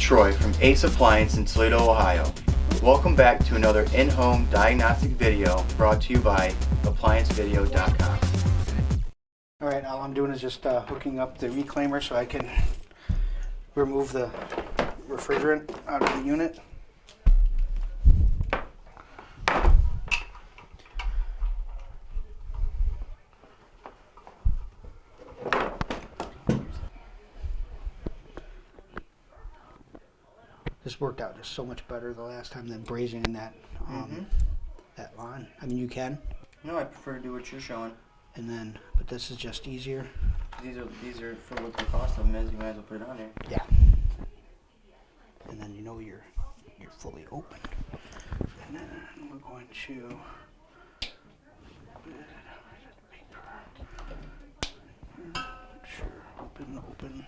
Troy from Ace Appliance in Toledo, Ohio. Welcome back to another in-home diagnostic video brought to you by ApplianceVideo.com. Alright, all I'm doing is just hooking up the reclaimer so I can remove the refrigerant out of the unit. This worked out just so much better the last time than brazing in that that line. I mean, you can. No, I prefer to do what you're showing. And then, but this is just easier. These are for what the cost of them is. You might as well put it on there. Yeah. And then you know you're fully open. And then we're going to open.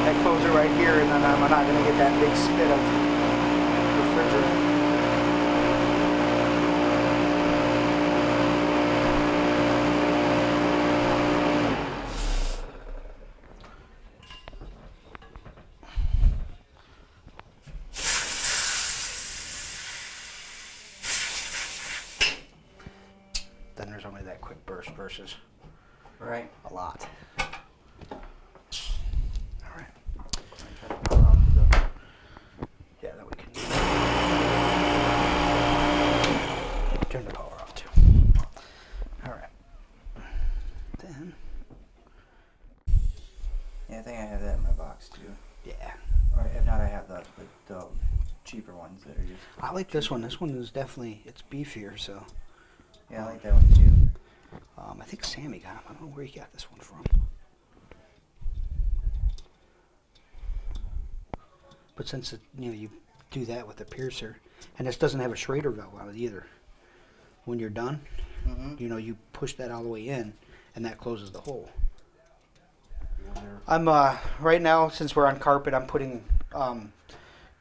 That closes right here, and then I'm not going to get that big spit of refrigerant. Then there's only that quick burst versus a lot. Yeah, that we can turn the power off too. Alright. Then. Yeah, I think I have that in my box too. Yeah. Or if not, I have the cheaper ones that are just. I like this one. This one is definitely, it's beefier, so. Yeah, I like that one too. I think Sammy got him. I don't know where he got this one from. But since you do that with a piercer, and this doesn't have a Schrader valve on it either. When you're done, you push that all the way in, and that closes the hole. I'm right now, since we're on carpet, I'm putting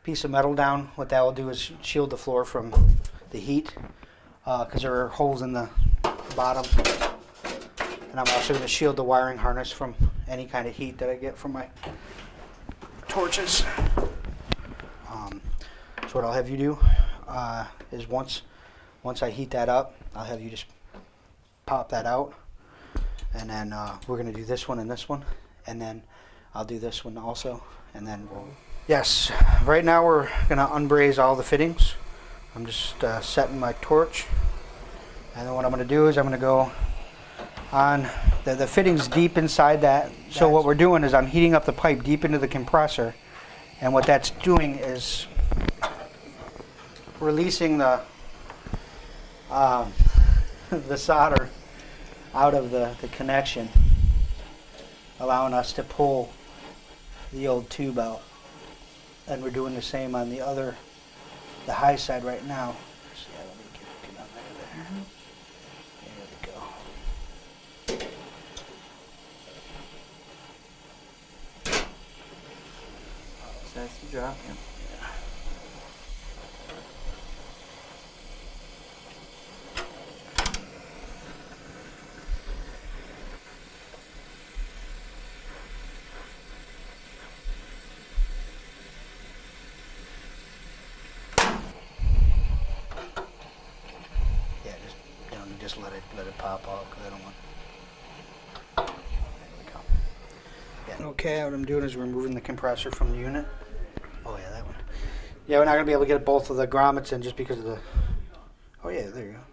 piece of metal down. What that will do is shield the floor from the heat, because there are holes in the bottom. And I'm also going to shield the wiring harness from any kind of heat that I get from my torches. So what I'll have you do is once I heat that up, I'll have you just pop that out, and then we're going to do this one and this one, and then I'll do this one also, and then yes, right now we're going to unbraze all the fittings. I'm just setting my torch, and then what I'm going to do is I'm going to go on the fittings deep inside that. So what we're doing is I'm heating up the pipe deep into the compressor, and what that's doing is releasing the the solder out of the connection, allowing us to pull the old tube out. And we're doing the same on the high side right now. So yeah, let me get on there. There we go. That's the drop. Yeah. Just let it pop off, because I don't want. There we go. Yeah. Okay, what I'm doing is removing the compressor from the unit. Oh yeah, that one. Yeah, we're not gonna be able to get both of the grommets in just because of the. Oh yeah, there you go.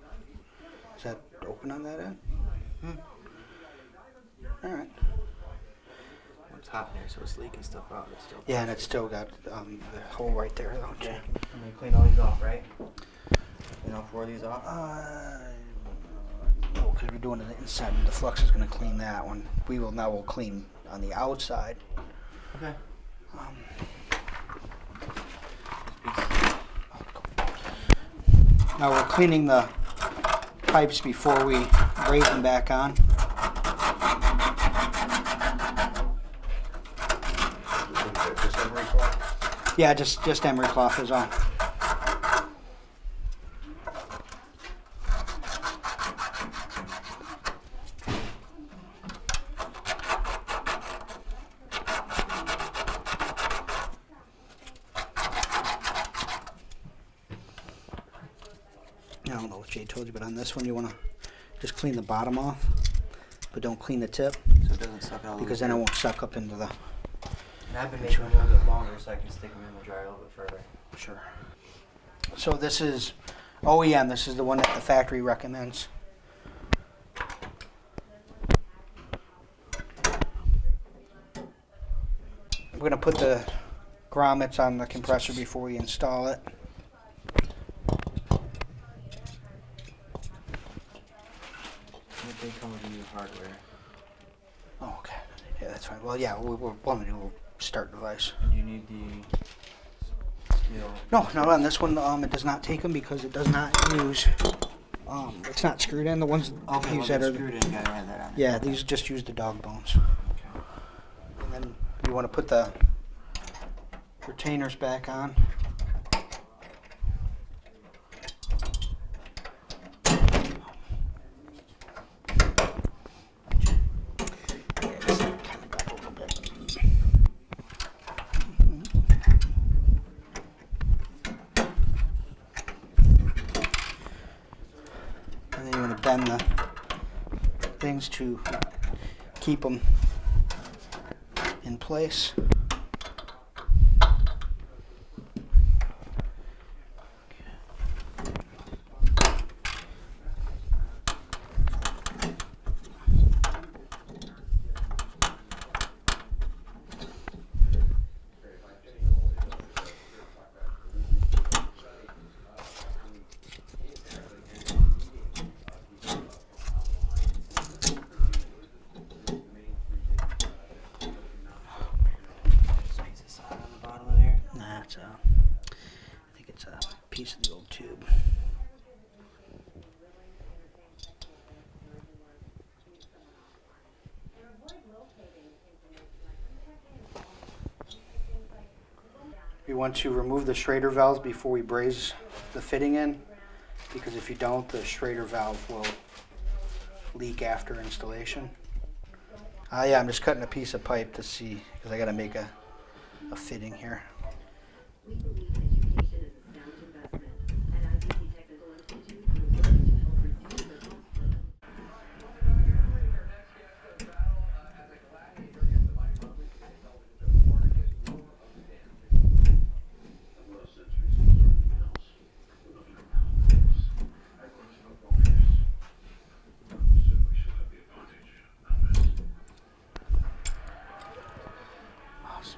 Is that open on that end? All right. It's hot in there, so it's leaking stuff out. It's still. Yeah, and it's still got the hole right there, don't you? I'm gonna clean all these off, right? Clean all 4 of these off. No, because we're doing it inside, and the flux is going to clean that one. We'll clean on the outside. Okay. Now we're cleaning the pipes before we braze them back on. Yeah, just emery cloth is all. I don't know what Jay told you, but on this one you want to just clean the bottom off, but don't clean the tip, So it doesn't suck out. because then it won't suck up into the... And I've been making them a little bit longer so I can stick them in the dryer a little bit further. Sure. So this is OEM. This is the one that the factory recommends. We're going to put the grommets on the compressor before we install it. They come with the new hardware. Oh, okay. Yeah, that's fine. Well, yeah, we're going to do a start device. And you need the steel. No, not on this one. It does not take them because it does not use. It's not screwed in. The ones Okay, use that are. screwed in. Gotta have that on. Yeah, these just use the dog bones. Okay. And then you want to put the retainers back on. And then you want to bend the things to keep them in place. I think it's a piece of the old tube. We want to remove the Schrader valves before we braze the fitting in, because if you don't, the Schrader valve will leak after installation. Yeah, I'm just cutting a piece of pipe to see, because I got to make a fitting here. We believe education is a sound investment, and IBC Technical Institute will work to help reduce the cost.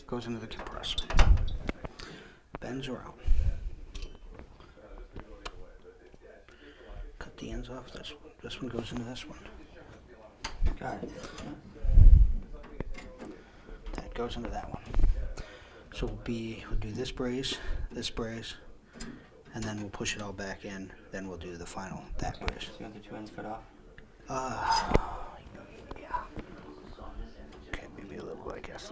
Goes into the compressor. Bends around. Cut the ends off. This one goes into this one. Got it. That goes into that one. So we'll do this brace, and then we'll push it all back in. Then we'll do the final, that brace. So you want the two ends cut off? Yeah. Okay, maybe a little, I guess.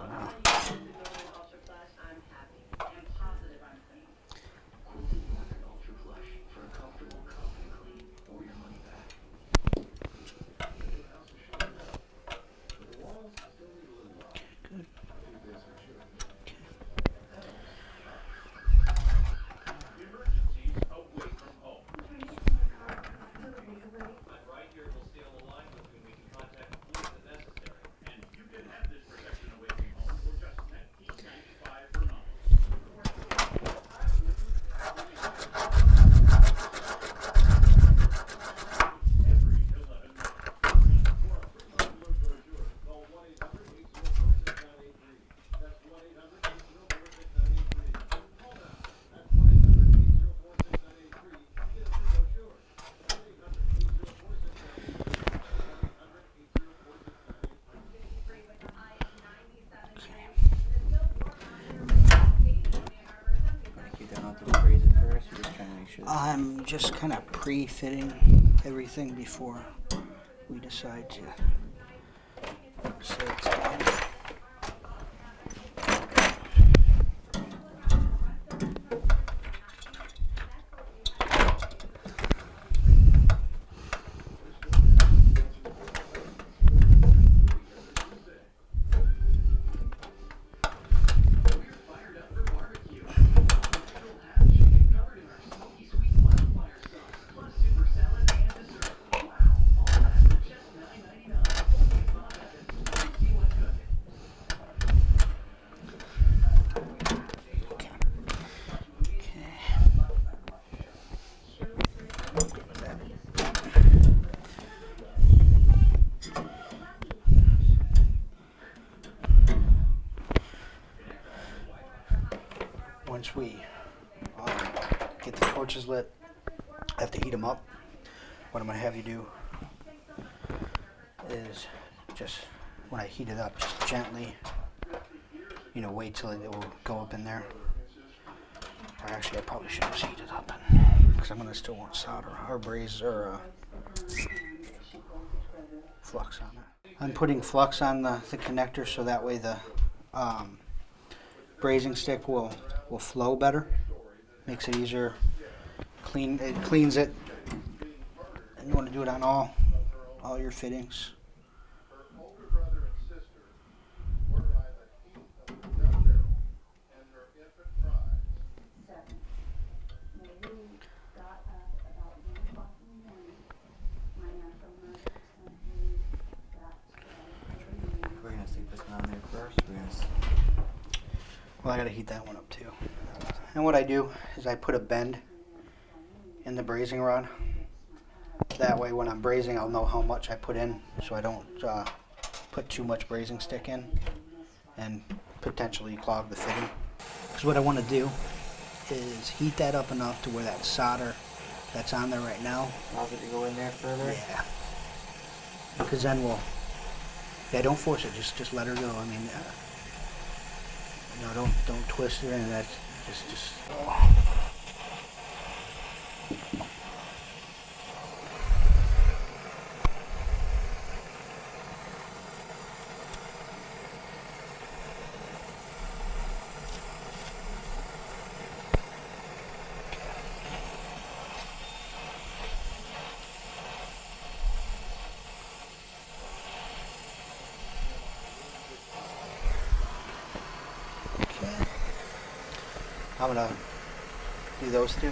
I'm just kind of pre-fitting everything before we decide to say it's done. Once we get the torches lit, I have to heat them up. What I'm going to have you do is just, when I heat it up, just gently, wait till it will go up in there. Or actually, I probably should just heat it up, because I'm going to still want solder or braze or flux on it. I'm putting flux on the connector so that way the brazing stick will flow better. Makes it easier. It cleans it. And you want to do it on all your fittings. We're gonna stick this on there first. Well, I gotta heat that one up too. And what I do is I put a bend in the brazing rod. That way when I'm brazing, I'll know how much I put in, so I don't put too much brazing stick in and potentially clog the fitting. Because what I want to do is heat that up enough to where that solder that's on there right now. Allows it to go in there further? Yeah. Because then don't force it, just let her go. I mean, don't twist her in. That's just. I'm gonna do those two.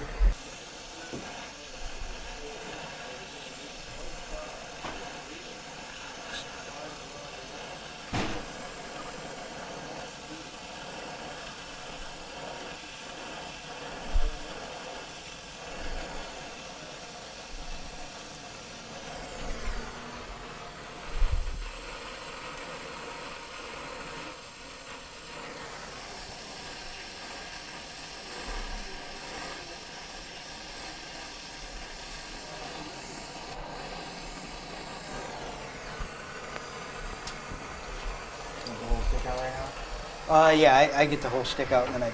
Yeah, I get the whole stick out and then I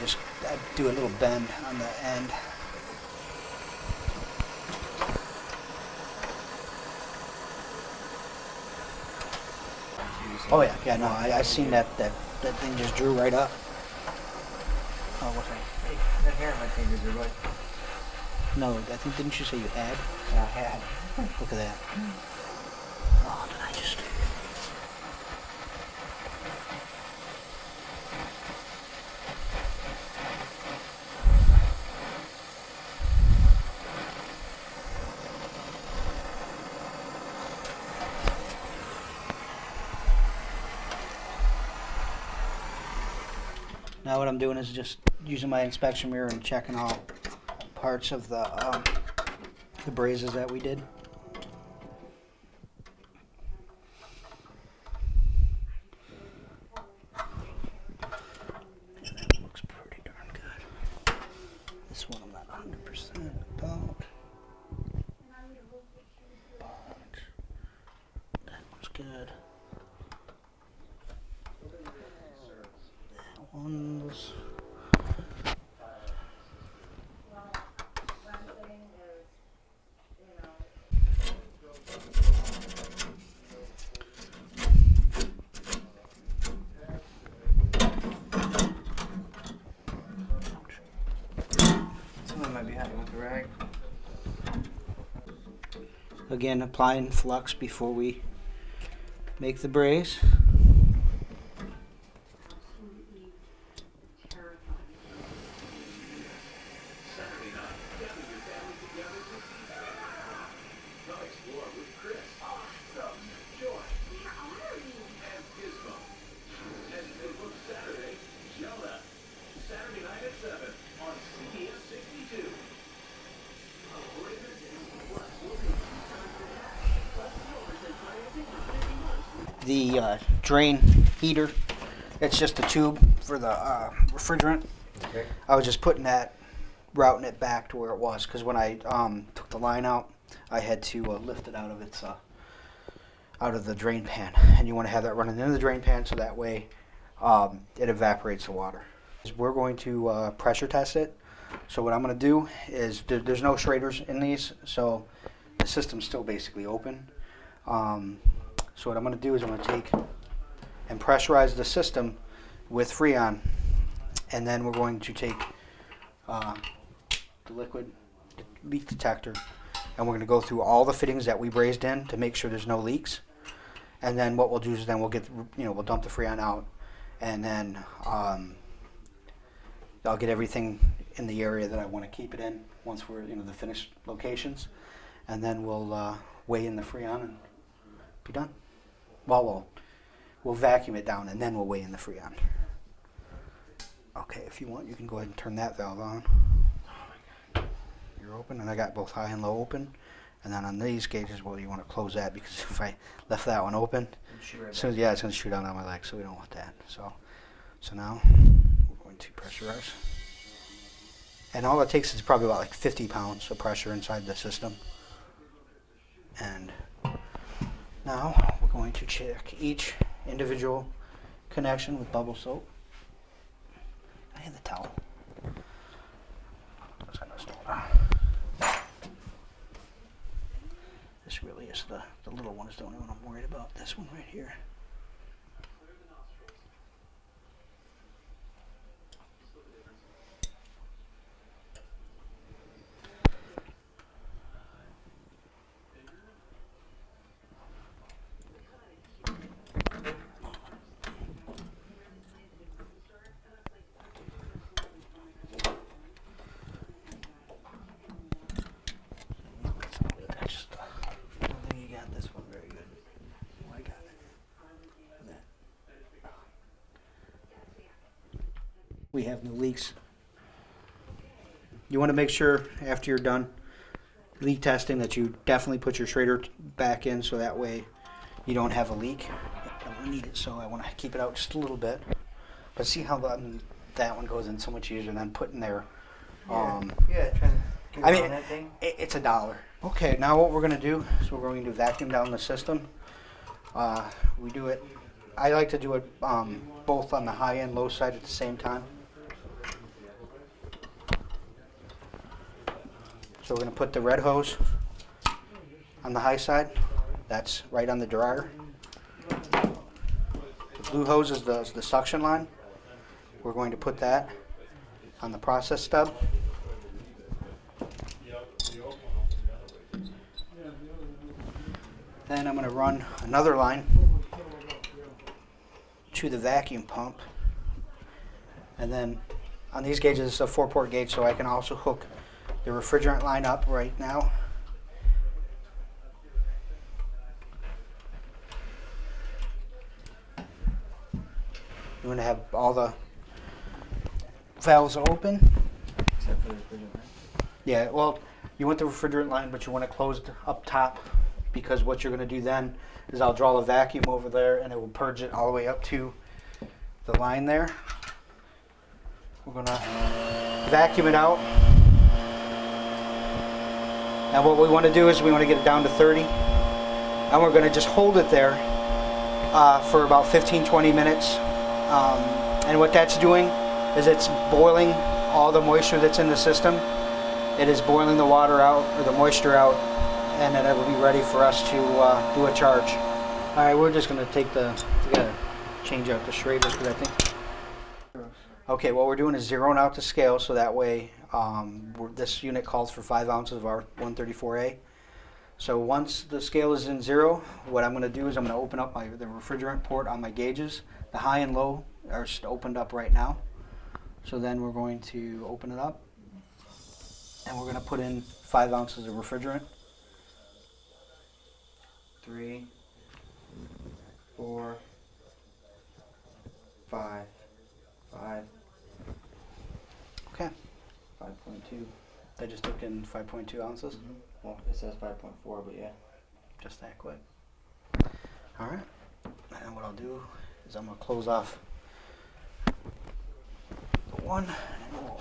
do a little bend on the end. Oh yeah, no, I seen that thing just drew right up. Oh, what's that? Hey, that hair on my fingers are what? No, I think, didn't you say you had? Yeah, I had. Look at that. Oh, did I just... Now what I'm doing is just using my inspection mirror and checking all parts of the brazes that we did. Yeah, that looks pretty darn good. This one I'm not 100% about. But that one's good. That one's... again, applying flux before we make the braze. Absolutely terrifying. Saturday night, gather your family together to feast. Come explore with Chris, awesome, Joy, Where are we? and Gizmo. And they book Saturday, Jonah. Saturday night at 7 on CBS 62. The drain heater, it's just a tube for the refrigerant. Okay. I was just routing it back to where it was, because when I took the line out, I had to lift it out of its out of the drain pan, and you want to have that running into the drain pan so that way it evaporates the water. We're going to pressure test it. So what I'm going to do is there's no Schraders in these, so the system's still basically open. So what I'm going to do is I'm going to take and pressurize the system with Freon, and then we're going to take the liquid leak detector, and we're going to go through all the fittings that we brazed in to make sure there's no leaks. And then what we'll do is then we'll get, we'll dump the Freon out, and then I'll get everything in the area that I want to keep it in once we're the finished locations, and then we'll weigh in the Freon and be done. Well, we'll vacuum it down and then we'll weigh in the Freon. Okay, if you want, you can go ahead and turn that valve on. You're open, and I got both high and low open. And then on these gauges, well, you want to close that, because if I left that one open, so yeah, it's going to shoot out on my leg, so we don't want that. So now we're going to pressurize. And all it takes is probably about like 50 pounds of pressure inside the system. And now we're going to check each individual connection with bubble soap. I had the towel. This really is the little one is the only one I'm worried about. This one right here. We have no leaks. You want to make sure after you're done leak testing that you definitely put your Schrader back in, so that way you don't have a leak. I don't need it, so I want to keep it out just a little bit. But see how that one goes in so much easier than putting there. Trying to get I mean, on that thing. it's $1. Okay, now what we're going to do is we're going to vacuum down the system. We do it, I like to do it both on the high and low side at the same time. So we're going to put the red hose on the high side. That's right on the dryer. The blue hose is the suction line. We're going to put that on the process stub. Then I'm going to run another line to the vacuum pump. And then on these gauges, it's a 4-port gauge, so I can also hook the refrigerant line up right now. You want to have all the valves open. Except for the refrigerant. Yeah, well, you want the refrigerant line, but you want it closed up top, because what you're going to do then is I'll draw the vacuum over there, and it will purge it all the way up to the line there. We're going to vacuum it out. Now what we want to do is we want to get it down to 30, and we're going to just hold it there for about 15-20 minutes. And what that's doing is it's boiling all the moisture that's in the system. It is boiling the water out, or the moisture out, and then it will be ready for us to do a charge. All right, we're just going to take we got to change out the Schraders, because I think. Okay, what we're doing is zeroing out the scale, so that way this unit calls for 5 ounces of our 134A. So once the scale is in 0, what I'm going to do is I'm going to open up the refrigerant port on my gauges. The high and low are opened up right now. So then we're going to open it up, and we're going to put in 5 ounces of refrigerant. 3, 4, 5, 5, Okay. 5.2. I just took in 5.2 ounces. Well, it says 5.4, but yeah. Just that quick. All right. And what I'll do is I'm going to close off the one, and then we'll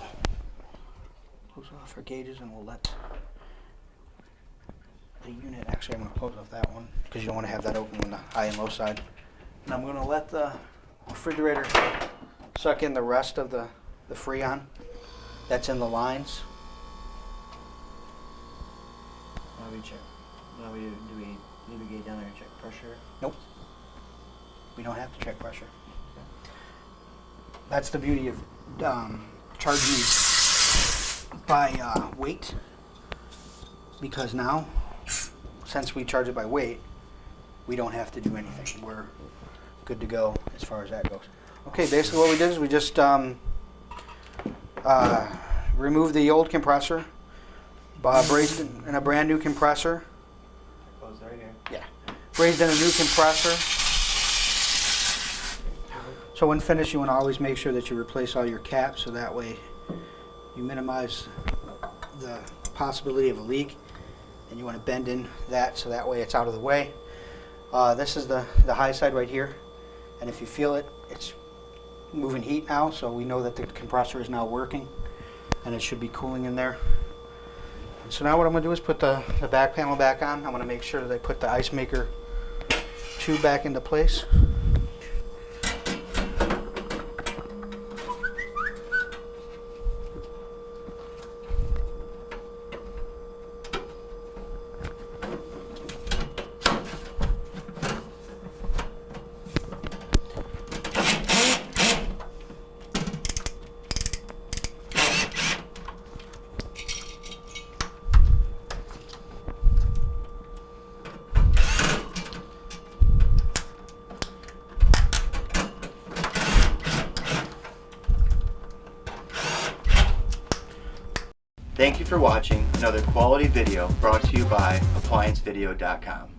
close off our gauges, and we'll let the unit, actually I'm going to close off that one because you don't want to have that open on the high and low side. And I'm going to let the refrigerator suck in the rest of the Freon that's in the lines. Now we check. Now do we leave a gauge down there and check pressure? Nope. We don't have to check pressure. That's the beauty of charging by weight, because now, since we charge it by weight, we don't have to do anything. We're good to go as far as that goes. Okay, basically what we did is we just removed the old compressor, brazed in a brand new compressor. Goes right here. Yeah, brazed in a new compressor. So when finished, you want to always make sure that you replace all your caps, so that way you minimize the possibility of a leak. And you want to bend in that so that way it's out of the way. This is the high side right here, and if you feel it, it's moving heat now, so we know that the compressor is now working, and it should be cooling in there. And so now what I'm going to do is put the back panel back on. I'm going to make sure that I put the ice maker tube back into place. Thank you for watching another quality video brought to you by ApplianceVideo.com.